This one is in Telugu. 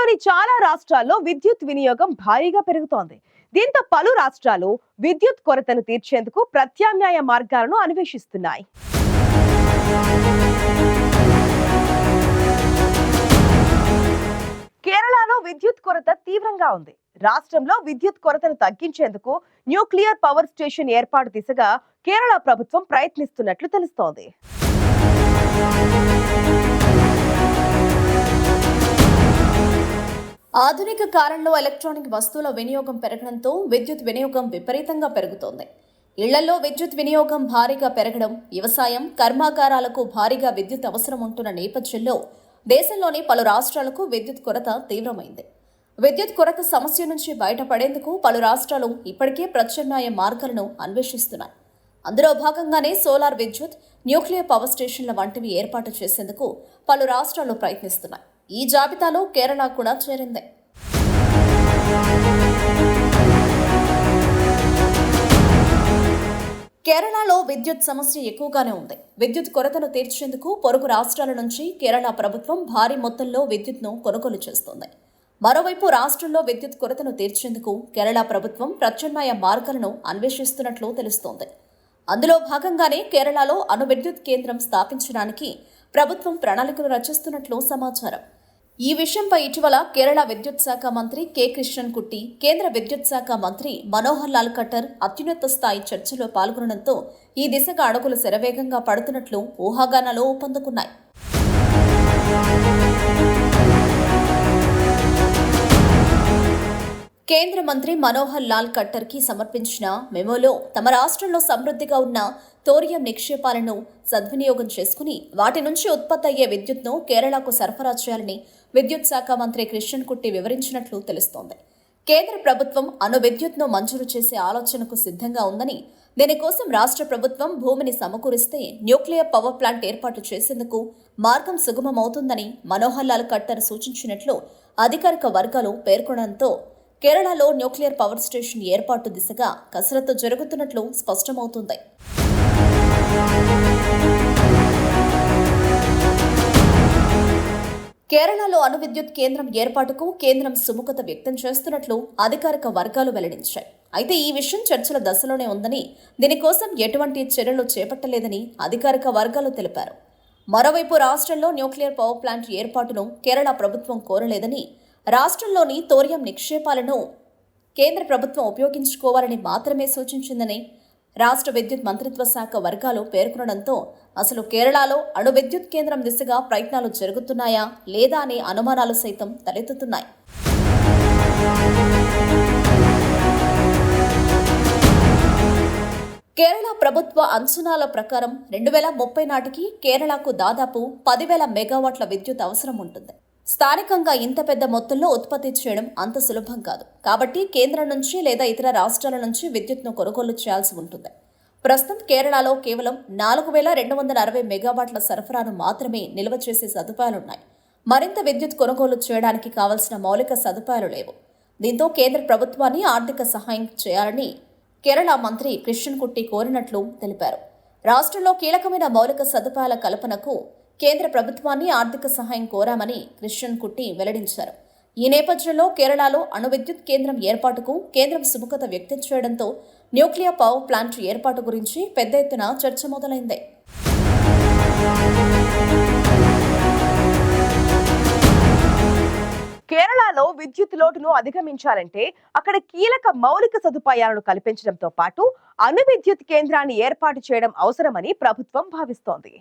దేశంలోని చాలా రాష్ట్రాల్లో విద్యుత్ వినియోగం భారీగా పెరుగుతోంది. దీంతో పలు రాష్ట్రాలు విద్యుత్ కొరతను తీర్చేందుకు ప్రత్యామ్నాయ మార్గాలను అన్వేషిస్తున్నాయి. కేరళలో విద్యుత్ కొరత తీవ్రంగా ఉంది. రాష్ట్రంలో విద్యుత్ కొరతను తగ్గించేందుకు న్యూక్లియర్ పవర్ స్టేషన్ ఏర్పాటు దిశగా కేరళ ప్రభుత్వం ప్రయత్నిస్తున్నట్లు తెలుస్తోంది. ఆధునిక కాలంలో ఎలక్ట్రానిక్ వస్తువుల వినియోగం పెరగడంతో విద్యుత్ వినియోగం విపరీతంగా పెరుగుతోంది. ఇళ్లలో విద్యుత్ వినియోగం భారీగా పెరగడం, వ్యవసాయం, కర్మాగారాలకు భారీగా విద్యుత్ అవసరం ఉంటున్న నేపథ్యంలో దేశంలోని పలు రాష్ట్రాలకు విద్యుత్ కొరత తీవ్రమైంది. విద్యుత్ కొరత సమస్య నుంచి బయటపడేందుకు పలు రాష్ట్రాలు ఇప్పటికే ప్రత్యామ్నాయ మార్గాలను అన్వేషిస్తున్నాయి. అందులో భాగంగానే సోలార్ విద్యుత్, న్యూక్లియర్ పవర్ స్టేషన్ల వంటివి ఏర్పాటు చేసేందుకు పలు రాష్ట్రాలు ప్రయత్నిస్తున్నాయి. ఈ జాబితాలో కేరళ కూడా చేరింది. కేరళలో విద్యుత్ సమస్య ఎక్కువగానే ఉంది. విద్యుత్ కొరతను తీర్చేందుకు పొరుగు రాష్ట్రాల నుంచి కేరళ ప్రభుత్వం భారీ మొత్తంలో విద్యుత్ను కొనుగోలు చేస్తోంది. మరోవైపు రాష్ట్రంలో విద్యుత్ కొరతను తీర్చేందుకు కేరళ ప్రభుత్వం ప్రత్యామ్నాయ మార్గాలను అన్వేషిస్తున్నట్లు తెలుస్తోంది. అందులో భాగంగానే కేరళలో అణు విద్యుత్ కేంద్రం స్థాపించడానికి ప్రభుత్వం ప్రణాళికలు రచిస్తున్నట్లు సమాచారం. ఈ విషయంపై ఇటీవల కేరళ విద్యుత్ శాఖ మంత్రి కె కృష్ణన్ కుట్టి, కేంద్ర విద్యుత్ శాఖ మంత్రి మనోహర్ లాల్ ఖట్టర్ అత్యున్నత స్థాయి చర్చలో పాల్గొనడంతో ఈ దిశగా అడుగులు శరవేగంగా పడుతున్నట్లు ఊహాగానాలు ఊపందుకున్నాయి. కేంద్ర మంత్రి మనోహర్ లాల్ ఖట్టర్ కి సమర్పించిన మెమోలో తమ రాష్ట్రంలో సమృద్ధిగా ఉన్న థోరియం నిక్షేపాలను సద్వినియోగం చేసుకుని వాటి నుంచి ఉత్పత్తి అయ్యే విద్యుత్ను కేరళకు సరఫరా చేయాలని విద్యుత్ శాఖ మంత్రి కృష్ణన్ కుట్టి వివరించినట్లు తెలుస్తోంది. కేంద్ర ప్రభుత్వం అణు విద్యుత్ను మంజూరు చేసే ఆలోచనకు సిద్ధంగా ఉందని, దీనికోసం రాష్ట్ర ప్రభుత్వం భూమిని సమకూరిస్తే న్యూక్లియర్ పవర్ ప్లాంట్ ఏర్పాటు చేసేందుకు మార్గం సుగమమవుతుందని మనోహర్ లాల్ ఖట్టర్ సూచించినట్లు అధికారిక వర్గాలు పేర్కొనడంతో కేరళలో న్యూక్లియర్ పవర్ స్టేషన్ ఏర్పాటు దిశగా కసరత్తు జరుగుతున్నట్లు స్పష్టమవుతుంది. కేరళలో అణు విద్యుత్ కేంద్రం ఏర్పాటుకు కేంద్రం సుముఖత వ్యక్తం చేస్తున్నట్లు అధికారిక వర్గాలు వెల్లడించాయి. అయితే ఈ విషయం చర్చల దశలోనే ఉందని, దీనికోసం ఎటువంటి చర్యలు చేపట్టలేదని అధికారిక వర్గాలు తెలిపారు. మరోవైపు రాష్ట్రంలో న్యూక్లియర్ పవర్ ప్లాంట్ ఏర్పాటును కేరళ ప్రభుత్వం కోరలేదని, రాష్ట్రంలోని థోరియం నిక్షేపాలను కేంద్ర ప్రభుత్వం ఉపయోగించుకోవాలని మాత్రమే సూచించిందని రాష్ట్ర విద్యుత్ మంత్రిత్వ శాఖ వర్గాలు పేర్కొనడంతో అసలు కేరళలో అణు విద్యుత్ కేంద్రం దిశగా ప్రయత్నాలు జరుగుతున్నాయా లేదా అనే అనుమానాలు సైతం తలెత్తుతున్నాయి. కేరళ ప్రభుత్వ అంచనాల ప్రకారం 2030 నాటికి కేరళకు దాదాపు 10,000 మెగావాట్ల విద్యుత్ అవసరం ఉంటుంది. స్థానికంగా ఇంత పెద్ద మొత్తంలో ఉత్పత్తి చేయడం అంత సులభం కాదు. కాబట్టి కేంద్రం నుంచి లేదా ఇతర రాష్ట్రాల నుంచి విద్యుత్ను కొనుగోలు చేయాల్సి ఉంటుంది. ప్రస్తుతం కేరళలో కేవలం 4,260 మెగావాట్ల సరఫరాను మాత్రమే నిల్వ చేసే సదుపాయాలున్నాయి. మరింత విద్యుత్ కొనుగోలు చేయడానికి కావలసిన మౌలిక సదుపాయాలు లేవు. దీంతో కేంద్ర ప్రభుత్వాన్ని ఆర్థిక సహాయం చేయాలని కేరళ మంత్రి కృష్ణన్ కుట్టి కోరినట్లు తెలిపారు. రాష్ట్రంలో కీలకమైన మౌలిక సదుపాయాల కల్పనకు కేంద్ర ప్రభుత్వాన్ని ఆర్థిక సహాయం కోరామని కృష్ణన్ కుట్టి వెల్లడించారు. ఈ నేపథ్యంలో కేరళలో అణు విద్యుత్ కేంద్రం ఏర్పాటుకు కేంద్రం సుముఖత వ్యక్తం చేయడంతో న్యూక్లియర్ పవర్ ప్లాంట్ ఏర్పాటు గురించి పెద్ద ఎత్తున చర్చ మొదలైంది. కేరళలో విద్యుత్ లోటును అధిగమించాలంటే అక్కడ కీలక మౌలిక సదుపాయాలను కల్పించడంతో పాటు అణు విద్యుత్ కేంద్రాన్ని ఏర్పాటు చేయడం అవసరమని ప్రభుత్వం భావిస్తోంది.